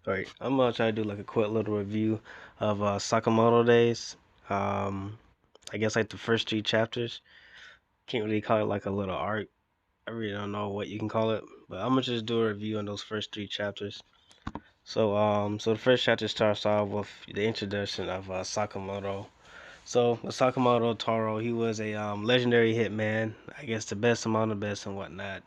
All right, I'm gonna try to do like a quick little review of Sakamoto Days. Um, I guess like the first three chapters. Can't really call it like a little arc. I really don't know what you can call it, but I'm gonna just do a review on those first three chapters. So the first chapter starts off with the introduction of Sakamoto. So with Sakamoto Taro, he was a legendary hitman. I guess the best among the best and whatnot.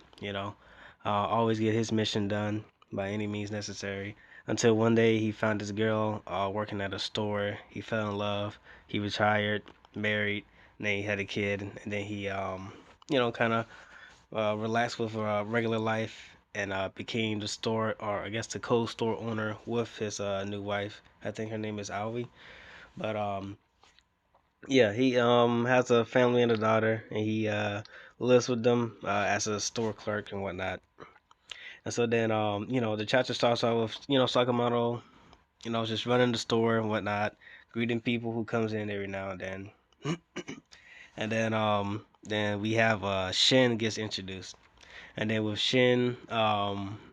Always get his mission done by any means necessary. Until one day he found this girl working at a store. He fell in love. He retired, married, and then he had a kid. And then he kind of relaxed with regular life and became the store, or I guess the co-store owner with his new wife. I think her name is Alvi. But yeah, he has a family and a daughter, and he lives with them as a store clerk and whatnot. And so then the chapter starts out with Sakamoto, just running the store and whatnot, greeting people who comes in every now and then. And then we have Shin gets introduced. And then with Shin,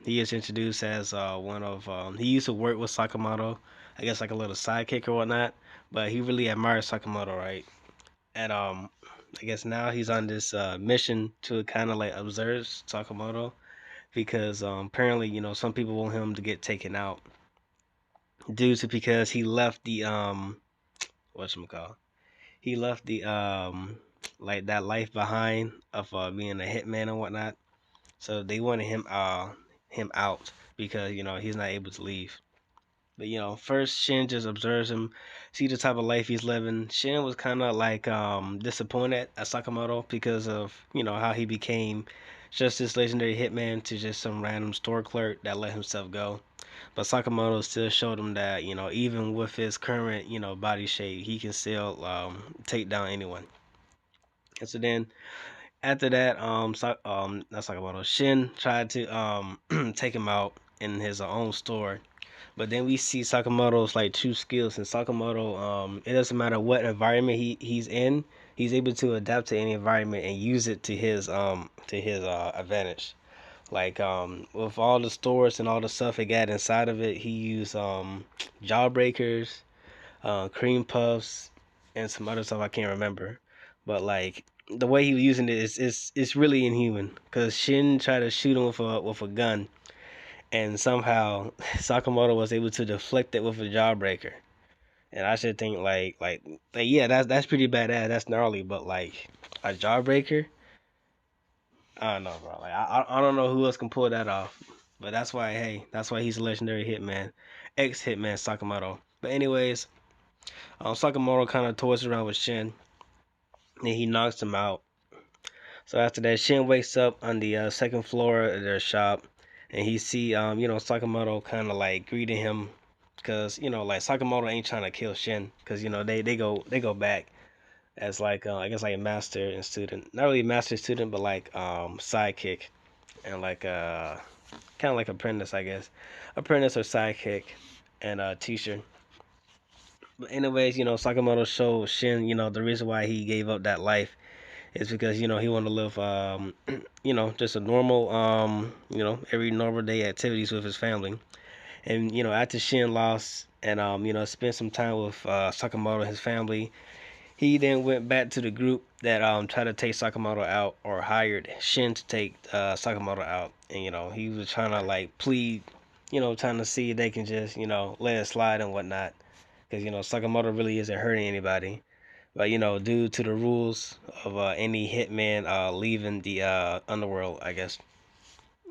he is introduced as one of he used to work with Sakamoto, I guess like a little sidekick or whatnot. But he really admires Sakamoto, right? And I guess now he's on this mission to kind of like observe Sakamoto because apparently some people want him to get taken out due to because he left the whatchamacallit, he left the like that life behind of being a hitman and whatnot. So they wanted him out because he's not able to leave. But first Shin just observes him, see the type of life he's living. Shin was kind of like disappointed at Sakamoto because of how he became just this legendary hitman to just some random store clerk that let himself go. But Sakamoto still showed him that even with his current body shape, he can still take down anyone. And so then after that, not Sakamoto, Shin tried to take him out in his own store. But then we see Sakamoto's like true skills, and Sakamoto, it doesn't matter what environment he's in, he's able to adapt to any environment and use it to his advantage. Like with all the stores and all the stuff it got inside of it, he used jawbreakers, cream puffs, and some other stuff I can't remember. But like the way he was using it is it's really inhuman. Cause Shin tried to shoot him with a gun, and somehow Sakamoto was able to deflect it with a jawbreaker. And I should think like yeah, that's pretty badass. That's gnarly, but like a jawbreaker, I don't know, bro. Like I don't know who else can pull that off. But that's why he's a legendary hitman, ex hitman Sakamoto. But anyways, Sakamoto kind of toys around with Shin, and he knocks him out. So after that, Shin wakes up on the second floor of their shop, and he see Sakamoto kind of like greeting him, cause like Sakamoto ain't trying to kill Shin, cause they go back as like I guess like a master and student, not really master student, but like sidekick and like kind of like apprentice, I guess, apprentice or sidekick and teacher. But anyways, Sakamoto showed Shin, the reason why he gave up that life is because he wanted to live just a normal every normal day activities with his family. And after Shin lost and spent some time with Sakamoto and his family, he then went back to the group that tried to take Sakamoto out, or hired Shin to take Sakamoto out. And he was trying to like plead, trying to see if they can just let it slide and whatnot, because Sakamoto really isn't hurting anybody. But due to the rules of any hitman leaving the underworld, I guess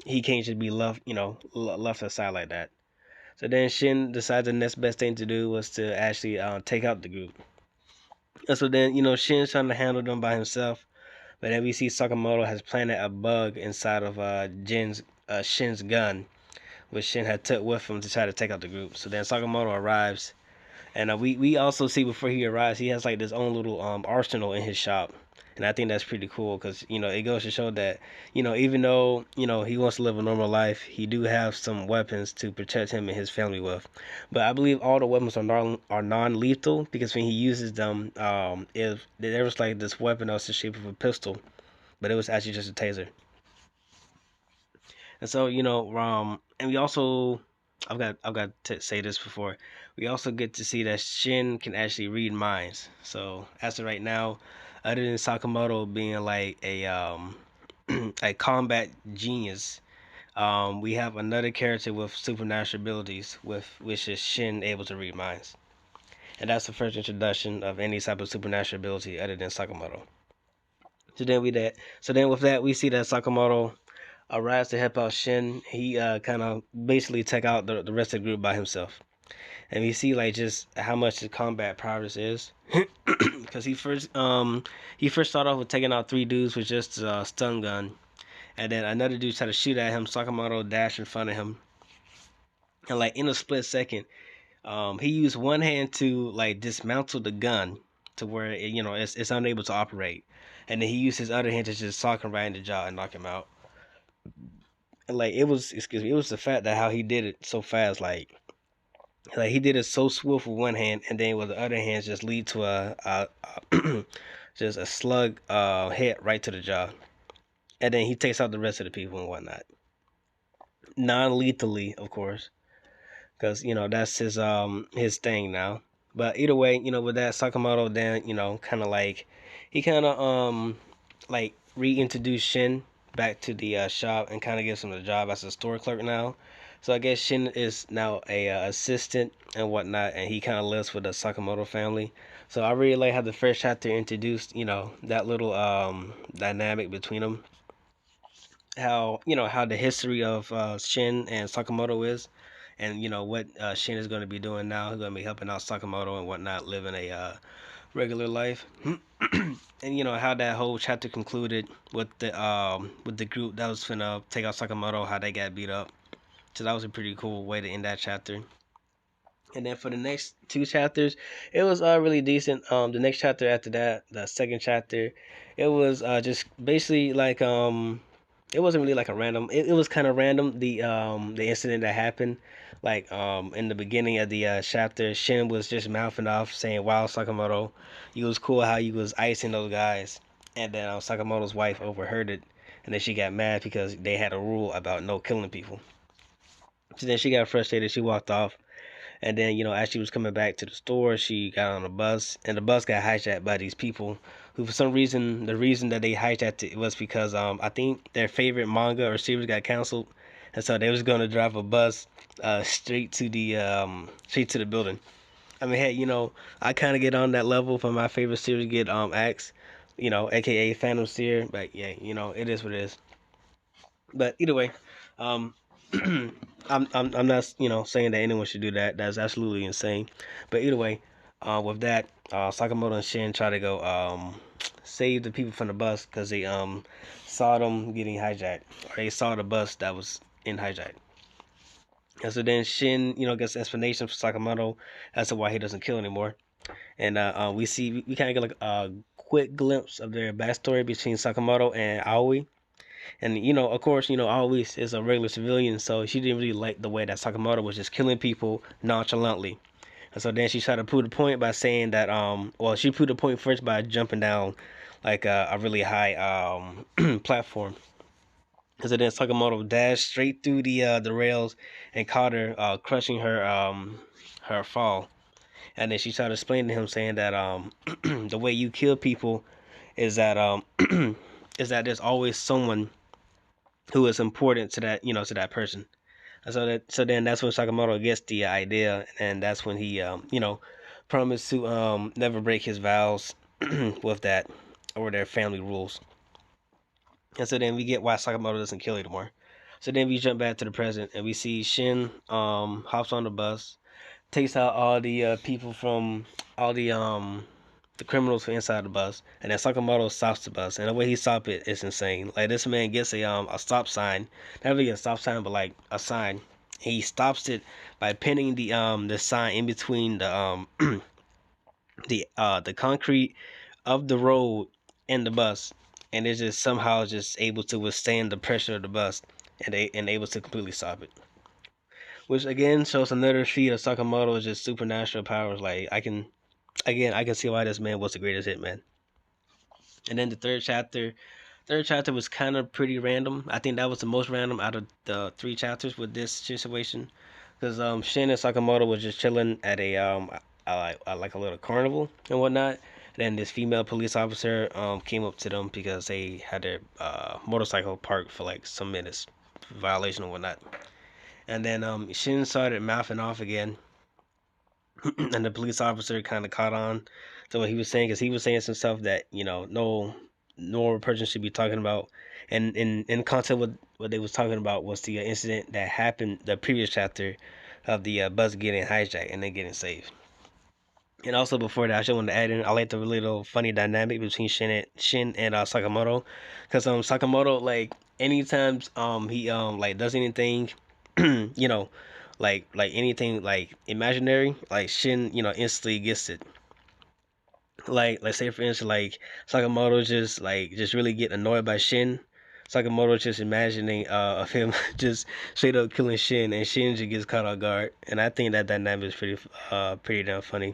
he can't just be left, left aside like that. So then Shin decided the next best thing to do was to actually take out the group. And so then Shin's trying to handle them by himself, but then we see Sakamoto has planted a bug inside of Shin's gun, which Shin had took with him to try to take out the group. So then Sakamoto arrives. And we also see before he arrives, he has like this own little arsenal in his shop, and I think that's pretty cool because it goes to show that even though he wants to live a normal life, he do have some weapons to protect him and his family with. But I believe all the weapons are non-lethal because when he uses them, if there was like this weapon that was the shape of a pistol, but it was actually just a taser. And so and we also I've got to say this before. We also get to see that Shin can actually read minds. So as of right now, other than Sakamoto being like a a combat genius, we have another character with supernatural abilities, with which is Shin able to read minds, and that's the first introduction of any type of supernatural ability other than Sakamoto. So then with that, we see that Sakamoto arrives to help out Shin. He kind of basically take out the rest of the group by himself, and we see like just how much the combat prowess is. Because he first started off with taking out three dudes with just a stun gun, and then another dude tried to shoot at him. Sakamoto dashed in front of him, and like in a split second, he used one hand to like dismantle the gun to where it's unable to operate, and then he used his other hand to just sock him right in the jaw and knock him out. And like it was, excuse me, it was the fact that how he did it so fast, like he did it so swift with one hand, and then with the other hand just lead to a just a slug hit right to the jaw, and then he takes out the rest of the people and whatnot, non-lethally, of course, because that's his thing now. But either way, with that Sakamoto, then kind of like he kind of like reintroduced Shin back to the shop and kind of gives him the job as a store clerk now. So I guess Shin is now a assistant and whatnot, and he kind of lives with the Sakamoto family. So I really like how the first chapter introduced that little dynamic between them, how the history of Shin and Sakamoto is, and what Shin is going to be doing now. He's going to be helping out Sakamoto and whatnot, living a regular life. And how that whole chapter concluded with the group that was finna take out Sakamoto, how they got beat up. So that was a pretty cool way to end that chapter. And then for the next two chapters, it was really decent. The next chapter after that, the second chapter, it was just basically like it wasn't really like a random. It was kind of random, the incident that happened. Like in the beginning of the chapter, Shin was just mouthing off saying, "Wow, Sakamoto, it was cool how you was icing those guys." And then Sakamoto's wife overheard it, and then she got mad because they had a rule about no killing people. So then she got frustrated. She walked off. And then, as she was coming back to the store, she got on a bus, and the bus got hijacked by these people who, for some reason, the reason that they hijacked it was because I think their favorite manga or series got canceled, and so they was going to drive a bus straight to the building. I mean, hey, I kind of get on that level for my favorite series get axed, aka Phantom Steer, but yeah, it is what it is. But either way, um, I'm not saying that anyone should do that. That's absolutely insane. But either way, with that, Sakamoto and Shin try to go save the people from the bus because they saw them getting hijacked, or they saw the bus that was in hijack. And so then Shin, gets an explanation for Sakamoto as to why he doesn't kill anymore. And we kind of get like a quick glimpse of their backstory between Sakamoto and Aoi. And of course, always is a regular civilian, so she didn't really like the way that Sakamoto was just killing people nonchalantly. And so then she tried to prove the point by saying that well, she proved the point first by jumping down like a really high platform. And so then Sakamoto dashed straight through the rails and caught her, crushing her fall. And then she started explaining to him, saying that the way you kill people is that is that there's always someone who is important to that to that person. And so then that's when Sakamoto gets the idea, and that's when he promised to never break his vows with that or their family rules. And so then we get why Sakamoto doesn't kill anymore. So then we jump back to the present and we see Shin hops on the bus, takes out all the people from all the criminals from inside the bus, and then Sakamoto stops the bus. And the way he stopped it is insane. Like this man gets a stop sign, not really a stop sign, but like a sign. He stops it by pinning the sign in between the concrete of the road and the bus, and it's just somehow just able to withstand the pressure of the bus, and able to completely stop it. Which again shows another feat of Sakamoto's just supernatural powers. Like I can see why this man was the greatest hitman. And then the third chapter was kind of pretty random. I think that was the most random out of the three chapters with this situation, because Shin and Sakamoto was just chilling at a like a little carnival and whatnot. Then this female police officer came up to them because they had their motorcycle parked for like some minutes, violation and whatnot. And then Shin started mouthing off again, and the police officer kind of caught on to what he was saying because he was saying some stuff that no normal person should be talking about. And in concept, what they was talking about was the incident that happened the previous chapter of the bus getting hijacked and then getting saved. And also before that, I just wanted to add in, I like the little funny dynamic between Shin and Sakamoto, because Sakamoto, like anytime he like does anything, you know, like anything like imaginary, like Shin instantly gets it. Like say for instance, like Sakamoto just really getting annoyed by Shin. Sakamoto just imagining of him just straight up killing Shin, and Shin just gets caught off guard. And I think that dynamic is pretty damn funny.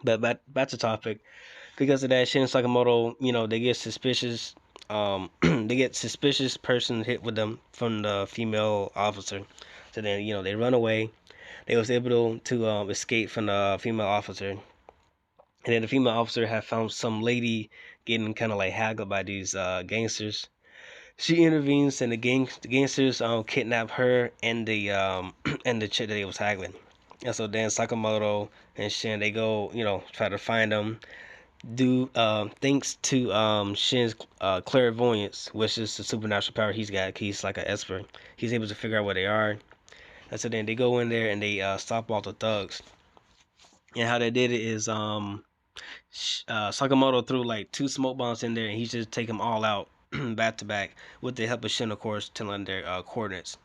But back to topic. Because of that, Shin and Sakamoto, they get suspicious. They get suspicious person hit with them from the female officer. So then, they run away. They was able to escape from the female officer, and then the female officer had found some lady getting kind of like haggled by these gangsters. She intervenes, and the gangsters kidnap her and the and the chick that they was haggling. And so then Sakamoto and Shin they go, try to find them. Do thanks to Shin's clairvoyance, which is the supernatural power he's got. He's like an expert. He's able to figure out where they are. And so then they go in there and they stop all the thugs. And how they did it is Sakamoto threw like two smoke bombs in there, and he just take them all out back to back with the help of Shin, of course, telling their coordinates.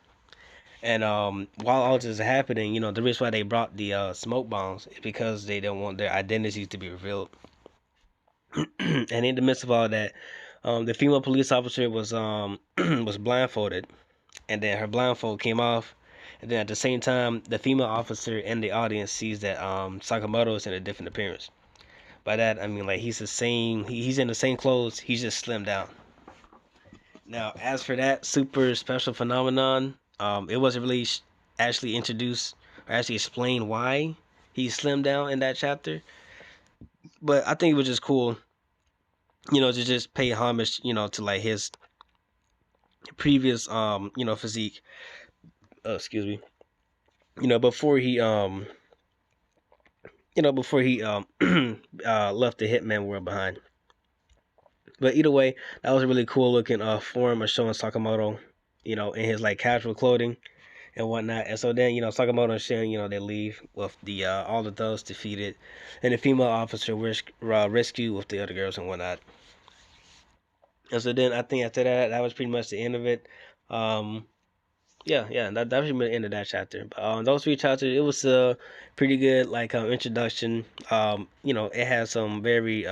And while all this is happening, the reason why they brought the smoke bombs is because they don't want their identities to be revealed. And in the midst of all that, the female police officer was was blindfolded, and then her blindfold came off. And then at the same time, the female officer and the audience sees that Sakamoto is in a different appearance. By that I mean like he's the same. He's in the same clothes. He's just slimmed down. Now, as for that super special phenomenon, it wasn't really actually introduced or actually explained why he slimmed down in that chapter. But I think it was just cool, to just pay homage, to like his previous, physique. Excuse me. Before he, before he left the Hitman world behind. But either way, that was a really cool looking form of showing Sakamoto, in his like casual clothing and whatnot. And so then, Sakamoto and Shin, they leave with the all the thugs defeated, and the female officer rescued with the other girls and whatnot. And so then I think after that, that was pretty much the end of it. Um, yeah, that was the end of that chapter. But those three chapters, it was a pretty good like introduction. It has some very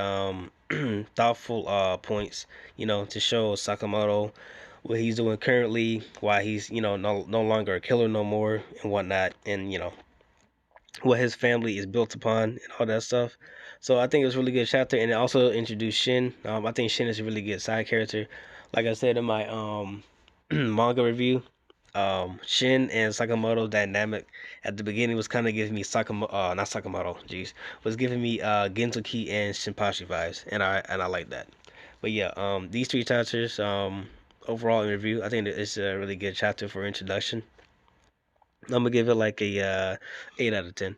thoughtful points, to show Sakamoto what he's doing currently, why he's no longer a killer no more and whatnot, and what his family is built upon and all that stuff. So I think it was a really good chapter, and it also introduced Shin. I think Shin is a really good side character. Like I said in my manga review, Shin and Sakamoto dynamic at the beginning was kind of giving me not Sakamoto, jeez, was giving me Gentoki and Shinpachi vibes, and I like that. But yeah, these three chapters, overall in review, I think that it's a really good chapter for introduction. I'm gonna give it like a 8 out of 10.